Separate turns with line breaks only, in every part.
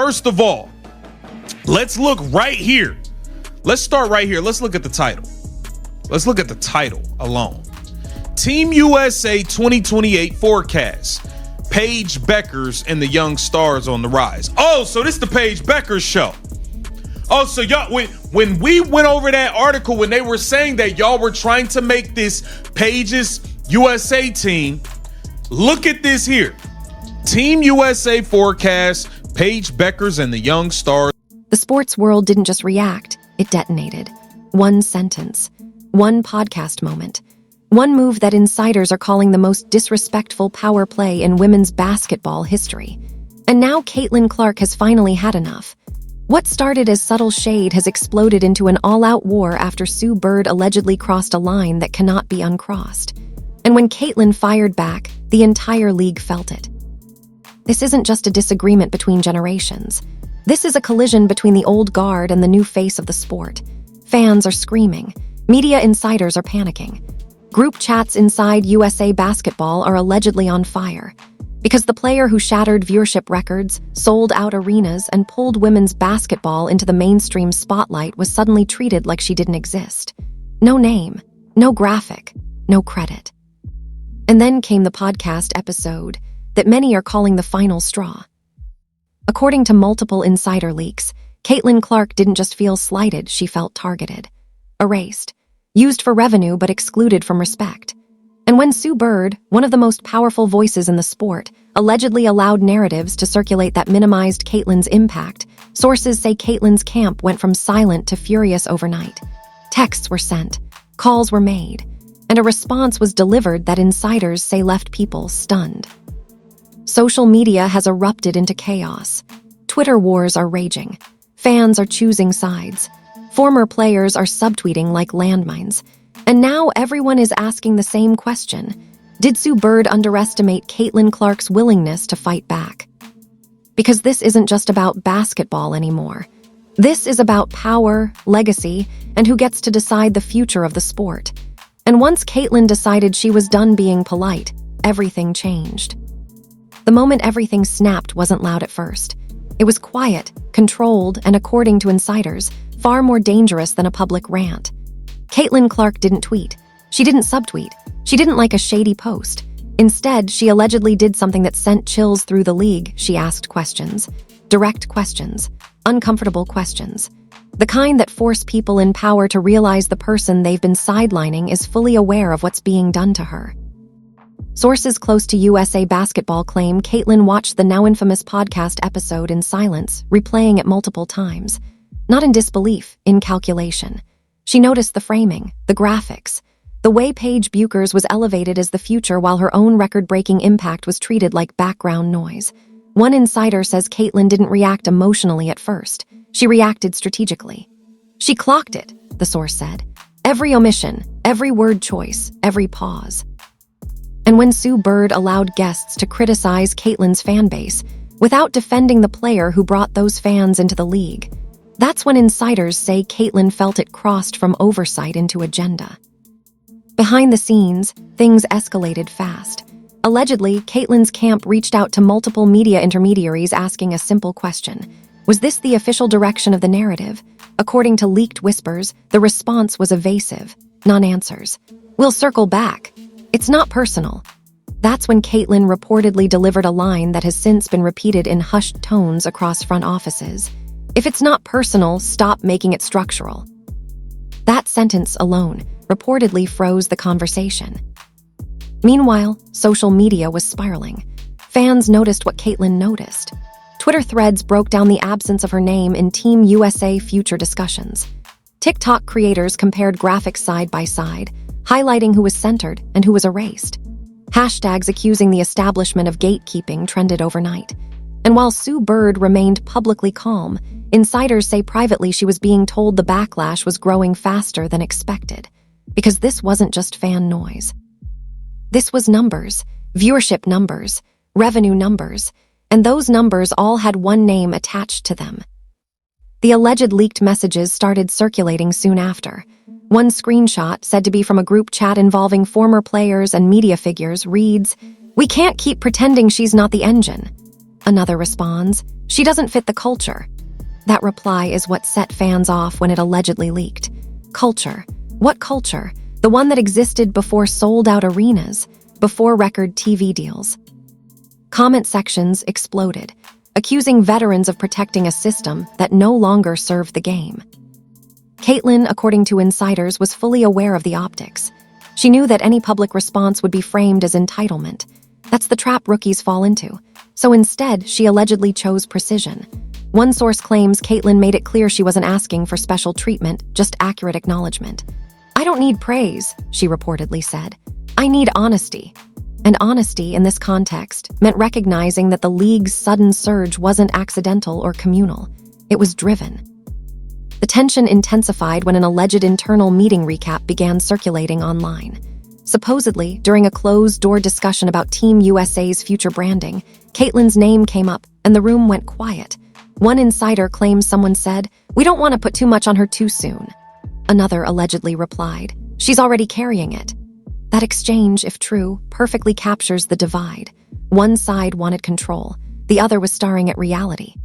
first of all, let's look right here. Let's start right here. Let's look at the title. Let's look at the title alone. Team USA 2028 forecast. Paige Beckers and the young stars on the rise. Oh, so this is the Paige Beckers show. Oh, so y'all, when we went over that article, when they were saying that y'all were trying to make this Paige's USA team, look at this here. Team USA forecast, Paige Beckers and the young stars.
The sports world didn't just react, it detonated. One sentence, one podcast moment, one move that insiders are calling the most disrespectful power play in women's basketball history. And now Caitlin Clark has finally had enough. What started as subtle shade has exploded into an all-out war after Sue Bird allegedly crossed a line that cannot be uncrossed. And when Caitlin fired back, the entire league felt it. This isn't just a disagreement between generations. This is a collision between the old guard and the new face of the sport. Fans are screaming. Media insiders are panicking. Group chats inside USA Basketball are allegedly on fire. Because the player who shattered viewership records, sold out arenas, and pulled women's basketball into the mainstream spotlight was suddenly treated like she didn't exist. No name, no graphic, no credit. And then came the podcast episode that many are calling the final straw. According to multiple insider leaks, Caitlin Clark didn't just feel slighted, she felt targeted. Erased. Used for revenue but excluded from respect. And when Sue Bird, one of the most powerful voices in the sport, allegedly allowed narratives to circulate that minimized Caitlin's impact, sources say Caitlin's camp went from silent to furious overnight. Texts were sent, calls were made, and a response was delivered that insiders say left people stunned. Social media has erupted into chaos. Twitter wars are raging. Fans are choosing sides. Former players are subtweeting like landmines. And now everyone is asking the same question. Did Sue Bird underestimate Caitlin Clark's willingness to fight back? Because this isn't just about basketball anymore. This is about power, legacy, and who gets to decide the future of the sport. And once Caitlin decided she was done being polite, everything changed. The moment everything snapped wasn't loud at first. It was quiet, controlled, and according to insiders, far more dangerous than a public rant. Caitlin Clark didn't tweet. She didn't subtweet. She didn't like a shady post. Instead, she allegedly did something that sent chills through the league. She asked questions. Direct questions. Uncomfortable questions. The kind that force people in power to realize the person they've been sidelining is fully aware of what's being done to her. Sources close to USA Basketball claim Caitlin watched the now infamous podcast episode in silence, replaying it multiple times. Not in disbelief, in calculation. She noticed the framing, the graphics, the way Paige Beckers was elevated as the future while her own record-breaking impact was treated like background noise. One insider says Caitlin didn't react emotionally at first. She reacted strategically. She clocked it, the source said. Every omission, every word choice, every pause. And when Sue Bird allowed guests to criticize Caitlin's fan base without defending the player who brought those fans into the league, that's when insiders say Caitlin felt it crossed from oversight into agenda. Behind the scenes, things escalated fast. Allegedly, Caitlin's camp reached out to multiple media intermediaries asking a simple question. Was this the official direction of the narrative? According to leaked whispers, the response was evasive, non-answers. We'll circle back. It's not personal. That's when Caitlin reportedly delivered a line that has since been repeated in hushed tones across front offices. If it's not personal, stop making it structural. That sentence alone reportedly froze the conversation. Meanwhile, social media was spiraling. Fans noticed what Caitlin noticed. Twitter threads broke down the absence of her name in Team USA future discussions. TikTok creators compared graphics side by side, highlighting who was centered and who was erased. Hashtags accusing the establishment of gatekeeping trended overnight. And while Sue Bird remained publicly calm, insiders say privately she was being told the backlash was growing faster than expected. Because this wasn't just fan noise. This was numbers, viewership numbers, revenue numbers, and those numbers all had one name attached to them. The alleged leaked messages started circulating soon after. One screenshot, said to be from a group chat involving former players and media figures, reads, "We can't keep pretending she's not the engine." Another responds, She doesn't fit the culture. That reply is what set fans off when it allegedly leaked. Culture. What culture? The one that existed before sold-out arenas, before record TV deals. Comment sections exploded, accusing veterans of protecting a system that no longer served the game. Caitlyn, according to insiders, was fully aware of the optics. She knew that any public response would be framed as entitlement. That's the trap rookies fall into. So instead, she allegedly chose precision. One source claims Caitlyn made it clear she wasn't asking for special treatment, just accurate acknowledgement. "I don't need praise," she reportedly said. "I need honesty." And honesty in this context meant recognizing that the league's sudden surge wasn't accidental or communal. It was driven. The tension intensified when an alleged internal meeting recap began circulating online. Supposedly, during a closed-door discussion about Team USA's future branding, Caitlyn's name came up and the room went quiet. One insider claims someone said, "We don't want to put too much on her too soon." Another allegedly replied, "She's already carrying it." That exchange, if true, perfectly captures the divide. One side wanted control, the other was staring at reality.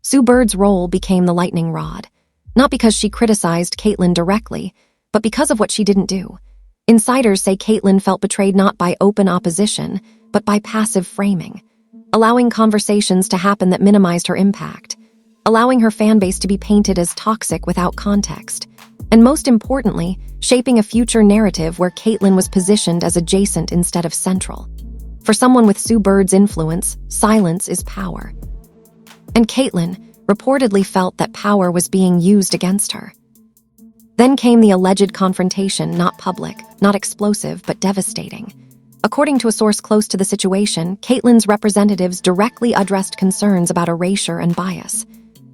Sue Bird's role became the lightning rod, not because she criticized Caitlyn directly, but because of what she didn't do. Insiders say Caitlyn felt betrayed not by open opposition, but by passive framing, allowing conversations to happen that minimized her impact, allowing her fanbase to be painted as toxic without context, and most importantly, shaping a future narrative where Caitlyn was positioned as adjacent instead of central. For someone with Sue Bird's influence, silence is power. And Caitlyn reportedly felt that power was being used against her. Then came the alleged confrontation, not public, not explosive, but devastating. According to a source close to the situation, Caitlyn's representatives directly addressed concerns about erasure and bias.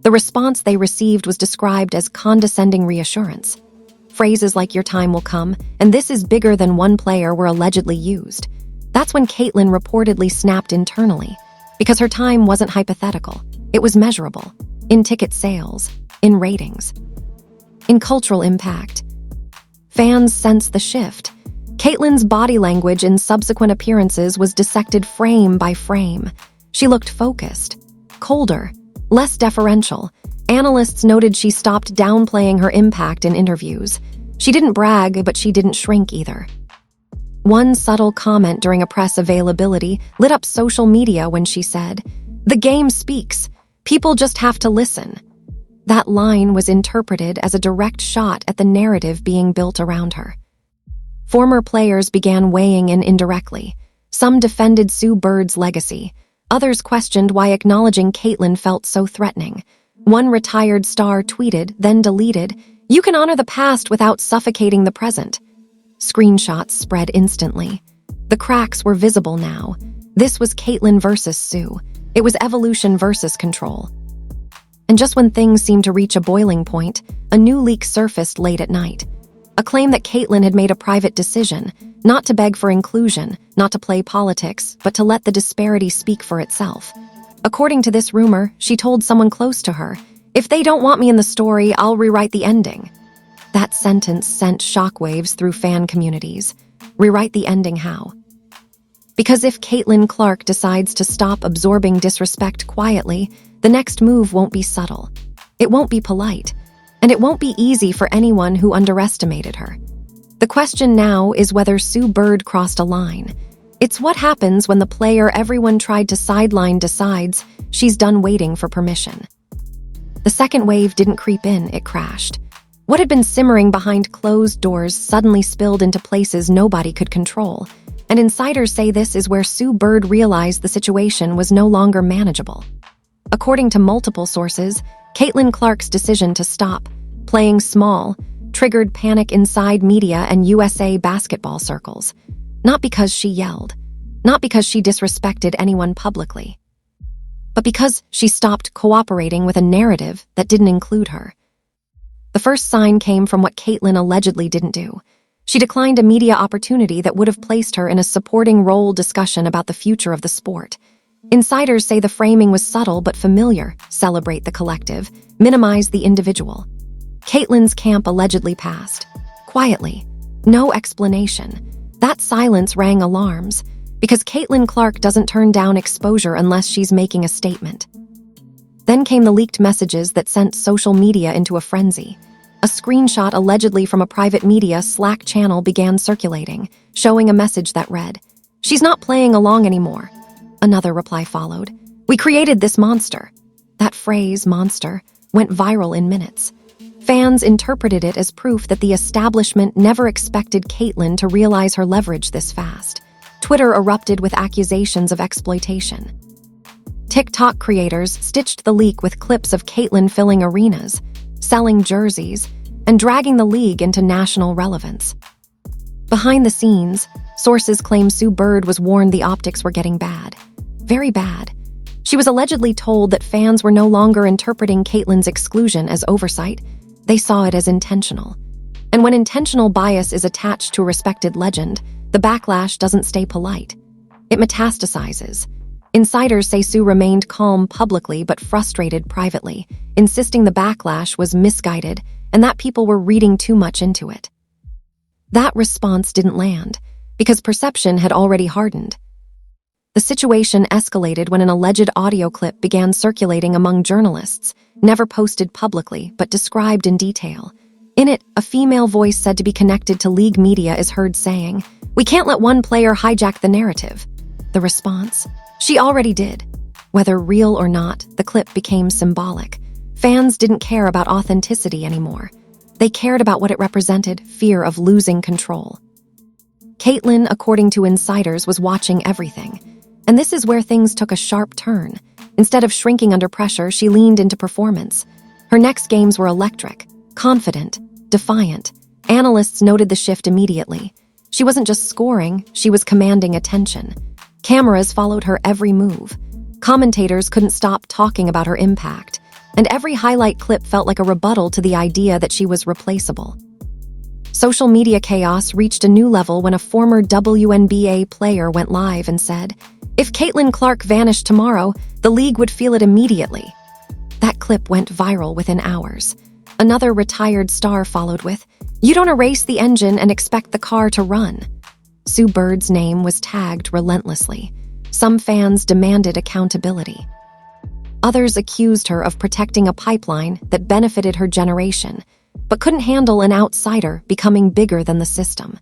The response they received was described as condescending reassurance. Phrases like "your time will come" and "this is bigger than one player" were allegedly used. That's when Caitlyn reportedly snapped internally, because her time wasn't hypothetical. It was measurable, in ticket sales, in ratings, in cultural impact. Fans sensed the shift. Caitlyn's body language in subsequent appearances was dissected frame by frame. She looked focused, colder, less deferential. Analysts noted she stopped downplaying her impact in interviews. She didn't brag, but she didn't shrink either. One subtle comment during a press availability lit up social media when she said, "The game speaks. People just have to listen." That line was interpreted as a direct shot at the narrative being built around her. Former players began weighing in indirectly. Some defended Sue Bird's legacy. Others questioned why acknowledging Caitlyn felt so threatening. One retired star tweeted, then deleted, "You can honor the past without suffocating the present." Screenshots spread instantly. The cracks were visible now. This was Caitlyn versus Sue. It was evolution versus control. And just when things seemed to reach a boiling point, a new leak surfaced late at night. A claim that Caitlyn had made a private decision, not to beg for inclusion, not to play politics, but to let the disparity speak for itself. According to this rumor, she told someone close to her, "If they don't want me in the story, I'll rewrite the ending." That sentence sent shockwaves through fan communities. Rewrite the ending how? Because if Caitlyn Clark decides to stop absorbing disrespect quietly, the next move won't be subtle. It won't be polite. And it won't be easy for anyone who underestimated her. The question now is whether Sue Bird crossed a line. It's what happens when the player everyone tried to sideline decides she's done waiting for permission. The second wave didn't creep in, it crashed. What had been simmering behind closed doors suddenly spilled into places nobody could control. And insiders say this is where Sue Bird realized the situation was no longer manageable. According to multiple sources, Caitlyn Clark's decision to stop playing small triggered panic inside media and USA basketball circles. Not because she yelled, not because she disrespected anyone publicly, but because she stopped cooperating with a narrative that didn't include her. The first sign came from what Caitlyn allegedly didn't do. She declined a media opportunity that would have placed her in a supporting role discussion about the future of the sport. Insiders say the framing was subtle but familiar: celebrate the collective, minimize the individual. Caitlyn's camp allegedly passed. Quietly. No explanation. That silence rang alarms, because Caitlyn Clark doesn't turn down exposure unless she's making a statement. Then came the leaked messages that sent social media into a frenzy. A screenshot allegedly from a private media Slack channel began circulating, showing a message that read, "She's not playing along anymore." Another reply followed, "We created this monster." That phrase, monster, went viral in minutes. Fans interpreted it as proof that the establishment never expected Caitlyn to realize her leverage this fast. Twitter erupted with accusations of exploitation. TikTok creators stitched the leak with clips of Caitlyn filling arenas, selling jerseys, and dragging the league into national relevance. Behind the scenes, sources claim Sue Bird was warned the optics were getting bad. Very bad. She was allegedly told that fans were no longer interpreting Caitlyn's exclusion as oversight. They saw it as intentional. And when intentional bias is attached to a respected legend, the backlash doesn't stay polite. It metastasizes. Insiders say Sue remained calm publicly but frustrated privately, insisting the backlash was misguided and that people were reading too much into it. That response didn't land, because perception had already hardened. The situation escalated when an alleged audio clip began circulating among journalists, never posted publicly but described in detail. In it, a female voice said to be connected to league media is heard saying, "We can't let one player hijack the narrative." The response? She already did. Whether real or not, the clip became symbolic. Fans didn't care about authenticity anymore. They cared about what it represented, fear of losing control. Caitlyn, according to insiders, was watching everything. And this is where things took a sharp turn. Instead of shrinking under pressure, she leaned into performance. Her next games were electric, confident, defiant. Analysts noted the shift immediately. She wasn't just scoring, she was commanding attention. Cameras followed her every move. Commentators couldn't stop talking about her impact. And every highlight clip felt like a rebuttal to the idea that she was replaceable. Social media chaos reached a new level when a former WNBA player went live and said, "If Caitlyn Clark vanished tomorrow, the league would feel it immediately." That clip went viral within hours. Another retired star followed with, "You don't erase the engine and expect the car to run." Sue Bird's name was tagged relentlessly. Some fans demanded accountability. Others accused her of protecting a pipeline that benefited her generation, but couldn't handle an outsider becoming bigger than the system.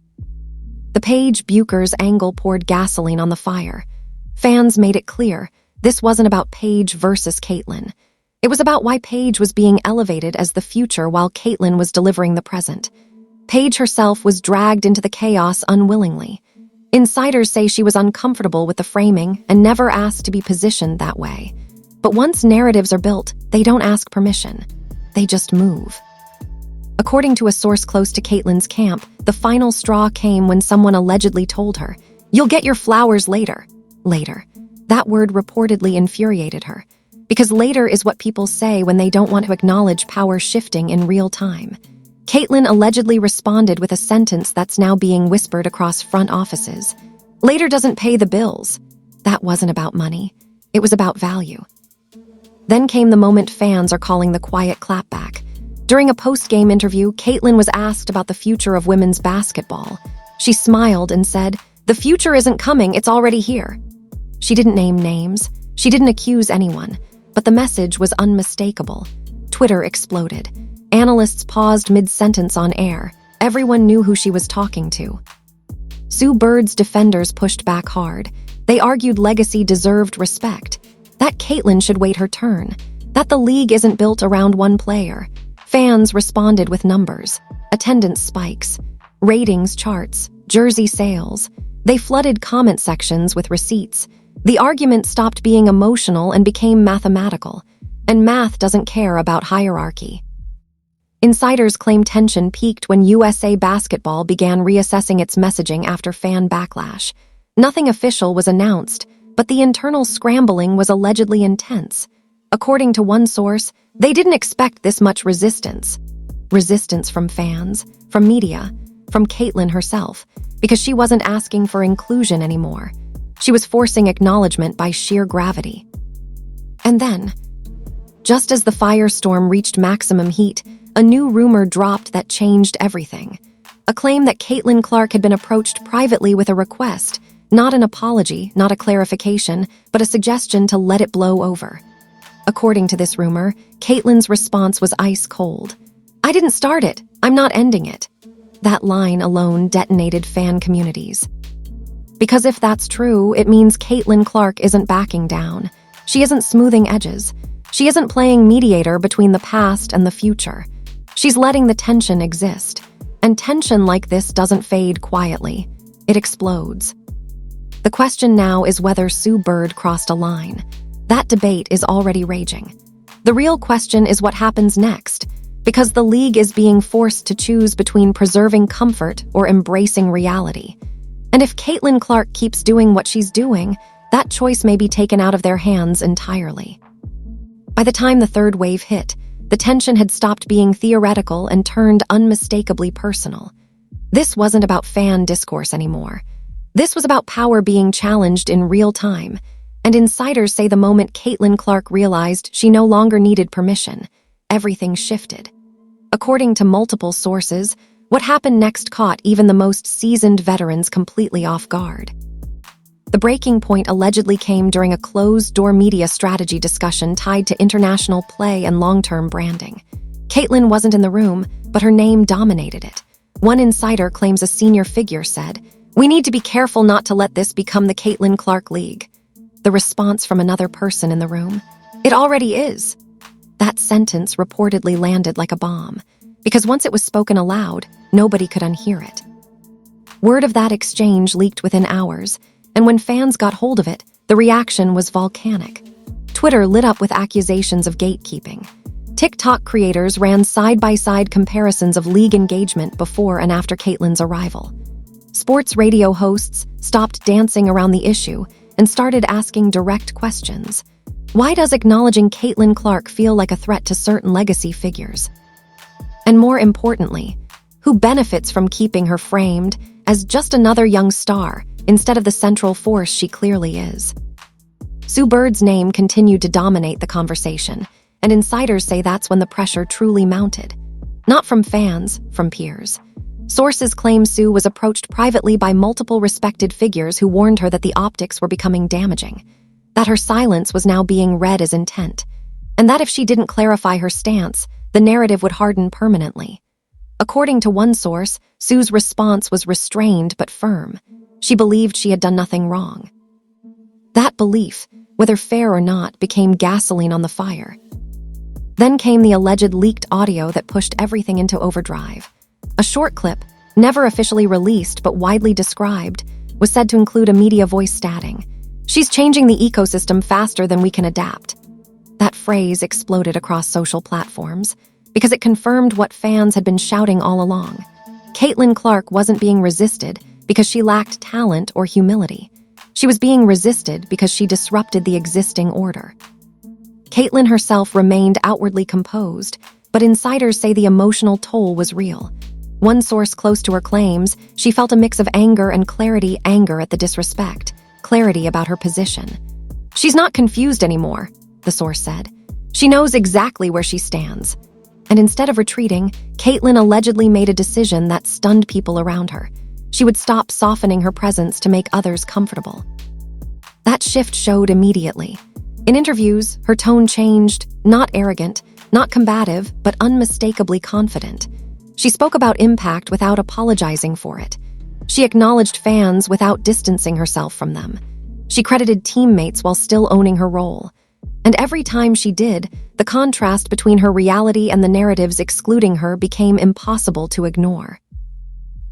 The Paige Bucher's angle poured gasoline on the fire. Fans made it clear this wasn't about Paige versus Caitlyn. It was about why Paige was being elevated as the future while Caitlyn was delivering the present. Paige herself was dragged into the chaos unwillingly. Insiders say she was uncomfortable with the framing and never asked to be positioned that way. But once narratives are built, they don't ask permission. They just move. According to a source close to Caitlyn's camp, the final straw came when someone allegedly told her, "You'll get your flowers later." Later. That word reportedly infuriated her. Because later is what people say when they don't want to acknowledge power shifting in real time. Caitlyn allegedly responded with a sentence that's now being whispered across front offices. "Later doesn't pay the bills." That wasn't about money. It was about value. Then came the moment fans are calling the quiet clapback. During a post-game interview, Caitlyn was asked about the future of women's basketball. She smiled and said, "The future isn't coming, it's already here." She didn't name names. She didn't accuse anyone. But the message was unmistakable. Twitter exploded. Analysts paused mid-sentence on air. Everyone knew who she was talking to. Sue Bird's defenders pushed back hard. They argued legacy deserved respect. That Caitlyn should wait her turn. That the league isn't built around one player. Fans responded with numbers. Attendance spikes. Ratings charts. Jersey sales. They flooded comment sections with receipts. The argument stopped being emotional and became mathematical. And math doesn't care about hierarchy. Insiders claim tension peaked when USA Basketball began reassessing its messaging after fan backlash. Nothing official was announced, but the internal scrambling was allegedly intense. According to one source, they didn't expect this much resistance. Resistance from fans, from media, from Caitlyn herself, because she wasn't asking for inclusion anymore. She was forcing acknowledgement by sheer gravity. And then, just as the firestorm reached maximum heat, a new rumor dropped that changed everything. A claim that Caitlyn Clark had been approached privately with a request, not an apology, not a clarification, but a suggestion to let it blow over. According to this rumor, Caitlyn's response was ice cold. "I didn't start it. I'm not ending it." That line alone detonated fan communities. Because if that's true, it means Caitlyn Clark isn't backing down. She isn't smoothing edges. She isn't playing mediator between the past and the future. She's letting the tension exist. And tension like this doesn't fade quietly. It explodes. The question now is whether Sue Bird crossed a line. That debate is already raging. The real question is what happens next, because the league is being forced to choose between preserving comfort or embracing reality. And if Caitlyn Clark keeps doing what she's doing, that choice may be taken out of their hands entirely. By the time the third wave hit, the tension had stopped being theoretical and turned unmistakably personal. This wasn't about fan discourse anymore. This was about power being challenged in real time, and insiders say the moment Caitlyn Clark realized she no longer needed permission, everything shifted. According to multiple sources, what happened next caught even the most seasoned veterans completely off guard. The breaking point allegedly came during a closed-door media strategy discussion tied to international play and long-term branding. Caitlyn wasn't in the room, but her name dominated it. One insider claims a senior figure said, "We need to be careful not to let this become the Caitlyn Clark League." The response from another person in the room, "It already is." That sentence reportedly landed like a bomb, because once it was spoken aloud, nobody could unhear it. Word of that exchange leaked within hours, and when fans got hold of it, the reaction was volcanic. Twitter lit up with accusations of gatekeeping. TikTok creators ran side-by-side comparisons of league engagement before and after Caitlyn's arrival. Sports radio hosts stopped dancing around the issue and started asking direct questions. Why does acknowledging Caitlyn Clark feel like a threat to certain legacy figures? And more importantly, who benefits from keeping her framed as just another young star instead of the central force she clearly is? Sue Bird's name continued to dominate the conversation, and insiders say that's when the pressure truly mounted. Not from fans, from peers. Sources claim Sue was approached privately by multiple respected figures who warned her that the optics were becoming damaging, that her silence was now being read as intent, and that if she didn't clarify her stance, the narrative would harden permanently. According to one source, Sue's response was restrained but firm. She believed she had done nothing wrong. That belief, whether fair or not, became gasoline on the fire. Then came the alleged leaked audio that pushed everything into overdrive. A short clip, never officially released but widely described, was said to include a media voice statting, "She's changing the ecosystem faster than we can adapt." That phrase exploded across social platforms because it confirmed what fans had been shouting all along. Caitlyn Clark wasn't being resisted because she lacked talent or humility. She was being resisted because she disrupted the existing order. Caitlyn herself remained outwardly composed, but insiders say the emotional toll was real. One source close to her claims she felt a mix of anger and clarity, anger at the disrespect, clarity about her position. "She's not confused anymore," the source said. "She knows exactly where she stands." And instead of retreating, Caitlyn allegedly made a decision that stunned people around her. She would stop softening her presence to make others comfortable. That shift showed immediately. In interviews, her tone changed, not arrogant, not combative, but unmistakably confident. She spoke about impact without apologizing for it. She acknowledged fans without distancing herself from them. She credited teammates while still owning her role. And every time she did, the contrast between her reality and the narratives excluding her became impossible to ignore.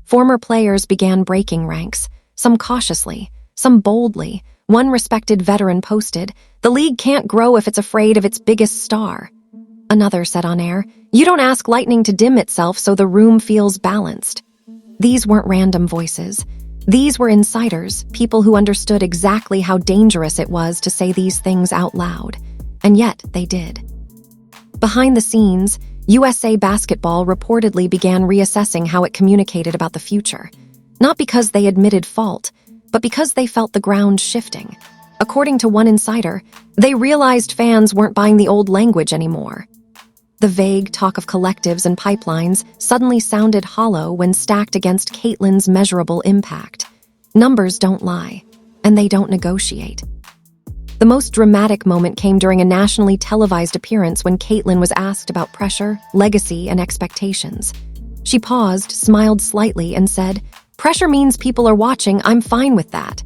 Former players began breaking ranks, some cautiously, some boldly. One respected veteran posted, "The league can't grow if it's afraid of its biggest star." Another said on air, "You don't ask lightning to dim itself so the room feels balanced." These weren't random voices. These were insiders, people who understood exactly how dangerous it was to say these things out loud. And yet, they did. Behind the scenes, USA Basketball reportedly began reassessing how it communicated about the future. Not because they admitted fault, but because they felt the ground shifting. According to one insider, they realized fans weren't buying the old language anymore. The vague talk of collectives and pipelines suddenly sounded hollow when stacked against Caitlyn's measurable impact. Numbers don't lie, and they don't negotiate. The most dramatic moment came during a nationally televised appearance when Caitlyn was asked about pressure, legacy, and expectations. She paused, smiled slightly, and said, "Pressure means people are watching. I'm fine with that."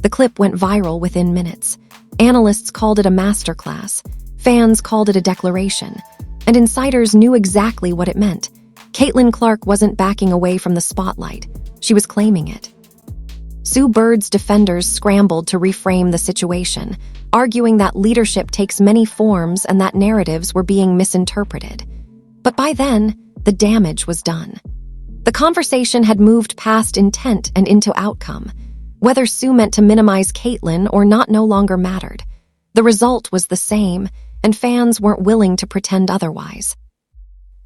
The clip went viral within minutes. Analysts called it a masterclass. Fans called it a declaration. And insiders knew exactly what it meant. Caitlyn Clark wasn't backing away from the spotlight. She was claiming it. Sue Bird's defenders scrambled to reframe the situation, arguing that leadership takes many forms and that narratives were being misinterpreted. But by then, the damage was done. The conversation had moved past intent and into outcome. Whether Sue meant to minimize Caitlyn or not no longer mattered. The result was the same, and fans weren't willing to pretend otherwise.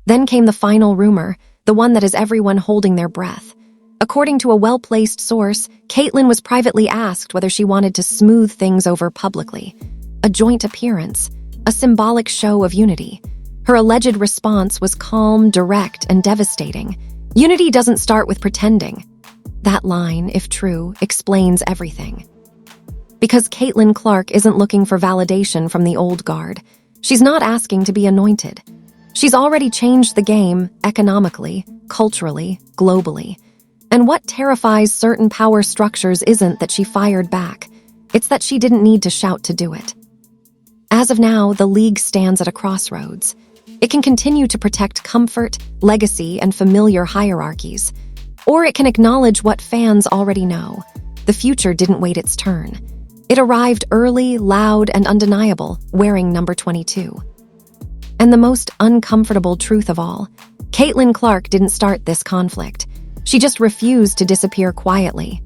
Then came the final rumor, the one that has everyone holding their breath. According to a well-placed source, Caitlyn was privately asked whether she wanted to smooth things over publicly. A joint appearance, a symbolic show of unity. Her alleged response was calm, direct, and devastating. Unity doesn't start with pretending. That line, if true, explains everything. Because Caitlyn Clark isn't looking for validation from the old guard. She's not asking to be anointed. She's already changed the game economically, culturally, globally. And what terrifies certain power structures isn't that she fired back. It's that she didn't need to shout to do it. As of now, the league stands at a crossroads. It can continue to protect comfort, legacy, and familiar hierarchies. Or it can acknowledge what fans already know. The future didn't wait its turn. It arrived early, loud, and undeniable, wearing number 22. And the most uncomfortable truth of all, Caitlyn Clark didn't start this conflict. She just refused to disappear quietly.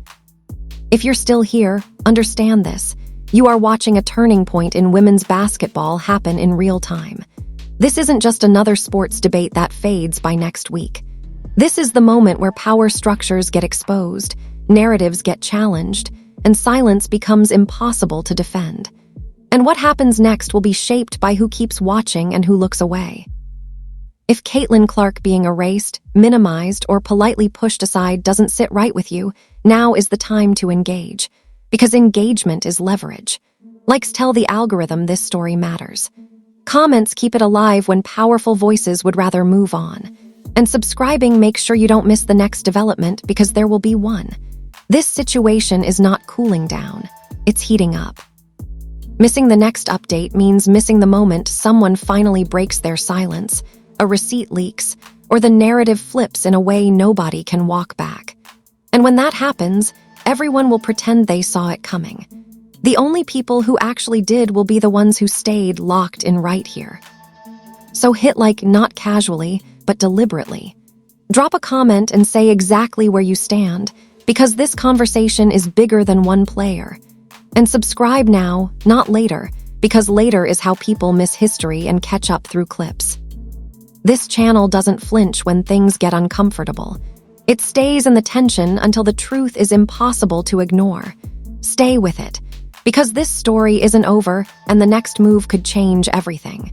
If you're still here, understand this. You are watching a turning point in women's basketball happen in real time. This isn't just another sports debate that fades by next week. This is the moment where power structures get exposed, narratives get challenged, and silence becomes impossible to defend. And what happens next will be shaped by who keeps watching and who looks away. If Caitlyn Clark being erased, minimized, or politely pushed aside doesn't sit right with you, now is the time to engage. Because engagement is leverage. Likes tell the algorithm this story matters. Comments keep it alive when powerful voices would rather move on. And subscribing makes sure you don't miss the next development because there will be one. This situation is not cooling down. It's heating up. Missing the next update means missing the moment someone finally breaks their silence, a receipt leaks, or the narrative flips in a way nobody can walk back. And when that happens, everyone will pretend they saw it coming. The only people who actually did will be the ones who stayed locked in right here. So hit like not casually, but deliberately. Drop a comment and say exactly where you stand, because this conversation is bigger than one player. And subscribe now, not later, because later is how people miss history and catch up through clips. This channel doesn't flinch when things get uncomfortable. It stays in the tension until the truth is impossible to ignore. Stay with it, because this story isn't over and the next move could change everything.